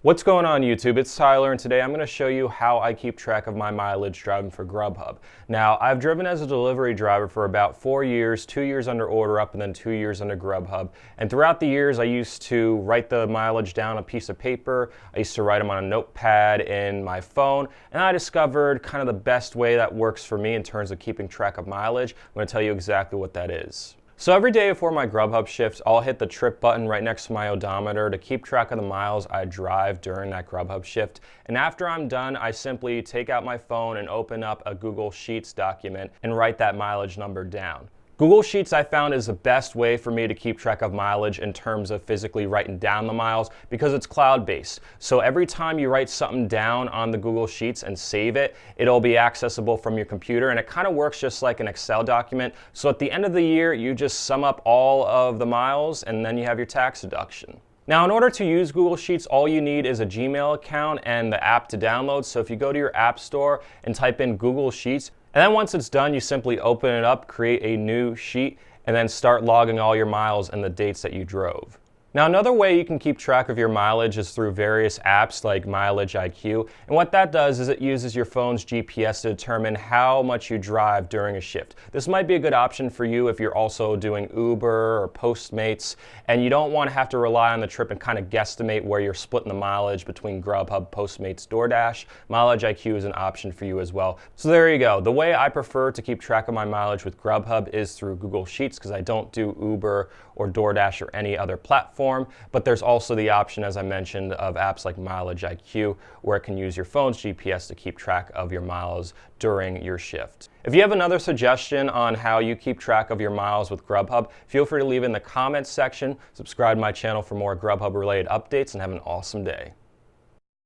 What's going on YouTube? It's Tyler, and today I'm going to show you how I keep track of my mileage driving for GrubHub. Now, I've driven as a delivery driver for about 4 years, 2 years under OrderUp and then 2 years under GrubHub. And throughout the years, I used to write the mileage down on a piece of paper. I used to write them on a notepad in my phone, and I discovered kind of the best way that works for me in terms of keeping track of mileage. I'm going to tell you exactly what that is. So every day before my GrubHub shifts, I'll hit the trip button right next to my odometer to keep track of the miles I drive during that GrubHub shift. And after I'm done, I simply take out my phone and open up a Google Sheets document and write that mileage number down. Google Sheets I found is the best way for me to keep track of mileage in terms of physically writing down the miles because it's cloud-based. So every time you write something down on the Google Sheets and save it, it'll be accessible from your computer, and it kind of works just like an Excel document. So at the end of the year, you just sum up all of the miles and then you have your tax deduction. Now, in order to use Google Sheets, all you need is a Gmail account and the app to download. So if you go to your app store and type in Google Sheets, and then once it's done, you simply open it up, create a new sheet, and then start logging all your miles and the dates that you drove. Now, another way you can keep track of your mileage is through various apps like Mileage IQ. And what that does is it uses your phone's GPS to determine how much you drive during a shift. This might be a good option for you if you're also doing Uber or Postmates and you don't want to have to rely on the trip and kind of guesstimate where you're splitting the mileage between GrubHub, Postmates, DoorDash. Mileage IQ is an option for you as well. So there you go. The way I prefer to keep track of my mileage with GrubHub is through Google Sheets because I don't do Uber or DoorDash or any other platform. But there's also the option, as I mentioned, of apps like Mileage IQ, where it can use your phone's GPS to keep track of your miles during your shift. If you have another suggestion on how you keep track of your miles with GrubHub, feel free to leave in the comments section. Subscribe to my channel for more GrubHub related updates, and have an awesome day.